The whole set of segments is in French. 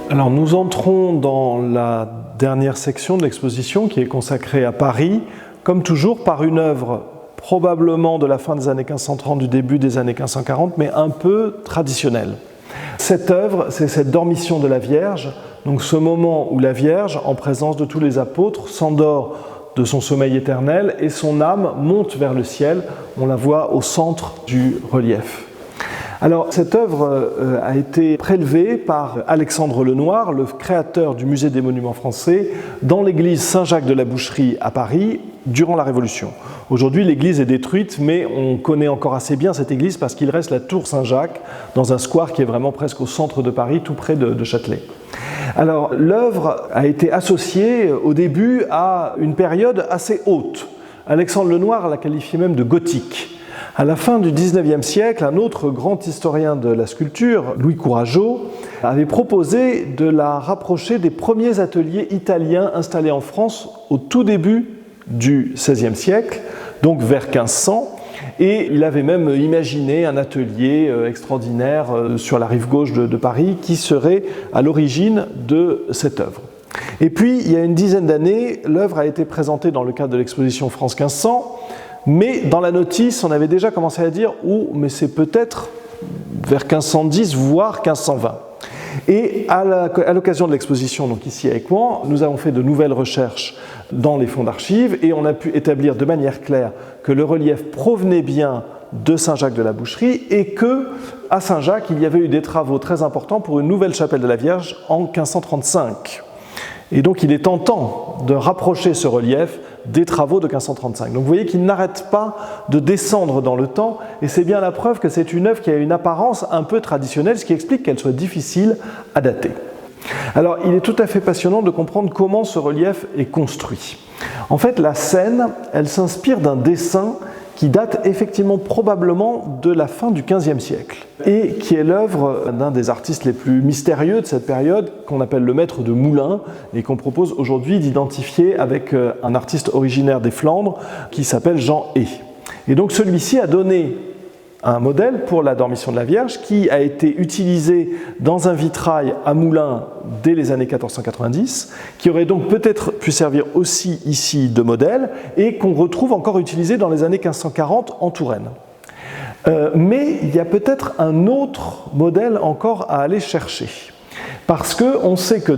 Alors nous entrons dans la dernière section de l'exposition qui est consacrée à Paris, comme toujours par une œuvre probablement de la fin des années 1530, du début des années 1540, mais un peu traditionnelle. Cette œuvre, c'est cette dormition de la Vierge, donc ce moment où la Vierge, en présence de tous les apôtres, s'endort de son sommeil éternel et son âme monte vers le ciel. On la voit au centre du relief. Alors, cette œuvre a été prélevée par Alexandre Lenoir, le créateur du Musée des Monuments Français, dans l'église Saint-Jacques de la Boucherie à Paris, durant la Révolution. Aujourd'hui, l'église est détruite, mais on connaît encore assez bien cette église parce qu'il reste la tour Saint-Jacques dans un square qui est vraiment presque au centre de Paris, tout près de Châtelet. Alors, l'œuvre a été associée au début à une période assez haute. Alexandre Lenoir la qualifiait même de gothique. À la fin du XIXe siècle, un autre grand historien de la sculpture, Louis Courageau, avait proposé de la rapprocher des premiers ateliers italiens installés en France au tout début du XVIe siècle, donc vers 1500, et il avait même imaginé un atelier extraordinaire sur la rive gauche de Paris qui serait à l'origine de cette œuvre. Et puis, il y a une dizaine d'années, l'œuvre a été présentée dans le cadre de l'exposition France 1500, mais dans la notice, on avait déjà commencé à dire « Oh, mais c'est peut-être vers 1510, voire 1520 ». Et à l'occasion de l'exposition, donc ici à Écouen, nous avons fait de nouvelles recherches dans les fonds d'archives et on a pu établir de manière claire que le relief provenait bien de Saint-Jacques de la Boucherie et qu'à Saint-Jacques, il y avait eu des travaux très importants pour une nouvelle chapelle de la Vierge en 1535. Et donc il est tentant de rapprocher ce relief des travaux de 1535. Donc vous voyez qu'il n'arrête pas de descendre dans le temps, et c'est bien la preuve que c'est une œuvre qui a une apparence un peu traditionnelle, ce qui explique qu'elle soit difficile à dater. Alors il est tout à fait passionnant de comprendre comment ce relief est construit. En fait, la scène, elle s'inspire d'un dessin qui date effectivement probablement de la fin du XVe siècle et qui est l'œuvre d'un des artistes les plus mystérieux de cette période qu'on appelle le maître de Moulins et qu'on propose aujourd'hui d'identifier avec un artiste originaire des Flandres qui s'appelle Jean Hey. Et donc celui-ci a donné un modèle pour la dormition de la Vierge qui a été utilisé dans un vitrail à Moulins dès les années 1490, qui aurait donc peut-être pu servir aussi ici de modèle et qu'on retrouve encore utilisé dans les années 1540 en Touraine. Mais il y a peut-être un autre modèle encore à aller chercher, parce qu'on sait que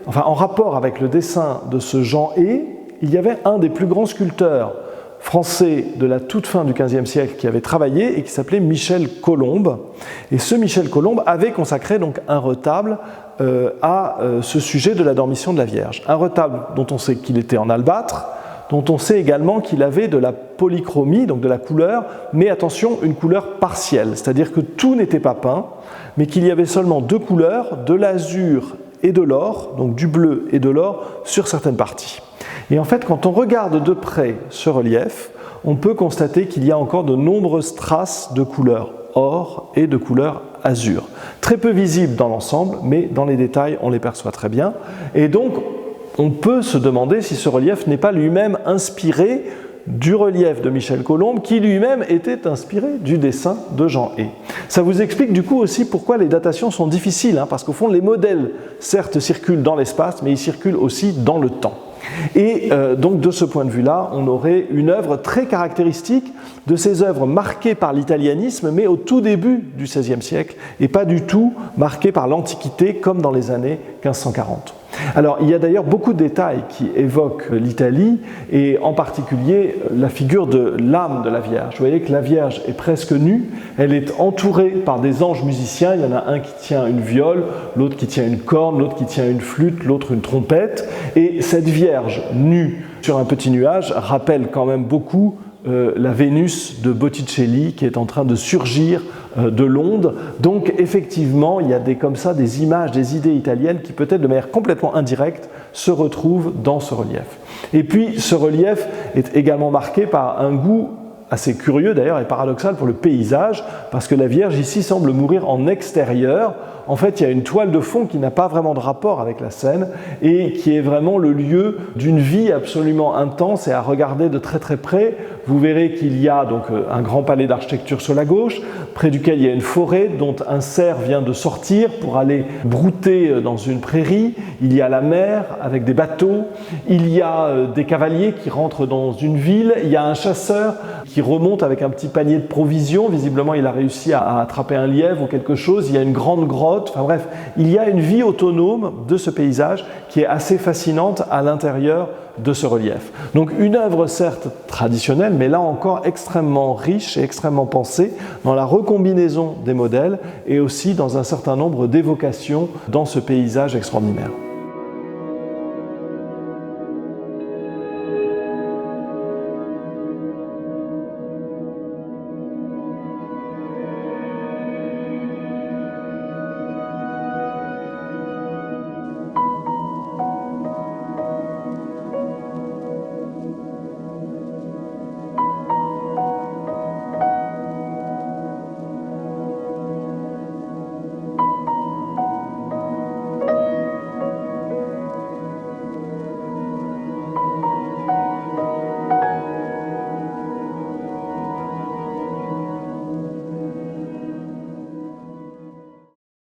en rapport avec le dessin de ce Jean Hey, il y avait un des plus grands sculpteurs français de la toute fin du XVe siècle qui avait travaillé et qui s'appelait Michel Colombe. Et ce Michel Colombe avait consacré donc un retable à ce sujet de la dormition de la Vierge. Un retable dont on sait qu'il était en albâtre, dont on sait également qu'il avait de la polychromie, donc de la couleur, mais attention, une couleur partielle, c'est-à-dire que tout n'était pas peint, mais qu'il y avait seulement deux couleurs, de l'azur et de l'or, donc du bleu et de l'or, sur certaines parties. Et en fait, quand on regarde de près ce relief, on peut constater qu'il y a encore de nombreuses traces de couleur or et de couleur azur. Très peu visibles dans l'ensemble, mais dans les détails, on les perçoit très bien. Et donc, on peut se demander si ce relief n'est pas lui-même inspiré du relief de Michel Colombe, qui lui-même était inspiré du dessin de Jean Hey. Ça vous explique du coup aussi pourquoi les datations sont difficiles, parce qu'au fond, les modèles, certes, circulent dans l'espace, mais ils circulent aussi dans le temps. Et donc de ce point de vue-là, on aurait une œuvre très caractéristique de ces œuvres marquées par l'italianisme, mais au tout début du XVIe siècle, et pas du tout marquées par l'Antiquité, comme dans les années 1540. Alors, il y a d'ailleurs beaucoup de détails qui évoquent l'Italie, et en particulier la figure de l'âme de la Vierge. Vous voyez que la Vierge est presque nue, elle est entourée par des anges musiciens, il y en a un qui tient une viole, l'autre qui tient une corne, l'autre qui tient une flûte, l'autre une trompette, et cette Vierge nue sur un petit nuage rappelle quand même beaucoup la Vénus de Botticelli qui est en train de surgir de l'onde. Donc effectivement, il y a comme ça des images, des idées italiennes qui peut-être de manière complètement indirecte se retrouvent dans ce relief. Et puis ce relief est également marqué par un goût assez curieux d'ailleurs et paradoxal pour le paysage, parce que la Vierge ici semble mourir en extérieur. En fait, il y a une toile de fond qui n'a pas vraiment de rapport avec la scène et qui est vraiment le lieu d'une vie absolument intense et à regarder de très très près. Vous verrez qu'il y a donc un grand palais d'architecture sur la gauche, près duquel il y a une forêt dont un cerf vient de sortir pour aller brouter dans une prairie. Il y a la mer avec des bateaux, il y a des cavaliers qui rentrent dans une ville, il y a un chasseur qui remonte avec un petit panier de provisions. Visiblement, il a réussi à attraper un lièvre ou quelque chose. Il y a une grande grotte. Enfin bref, il y a une vie autonome de ce paysage qui est assez fascinante à l'intérieur de ce relief. Donc une œuvre certes traditionnelle, mais là encore extrêmement riche et extrêmement pensée dans la recombinaison des modèles et aussi dans un certain nombre d'évocations dans ce paysage extraordinaire.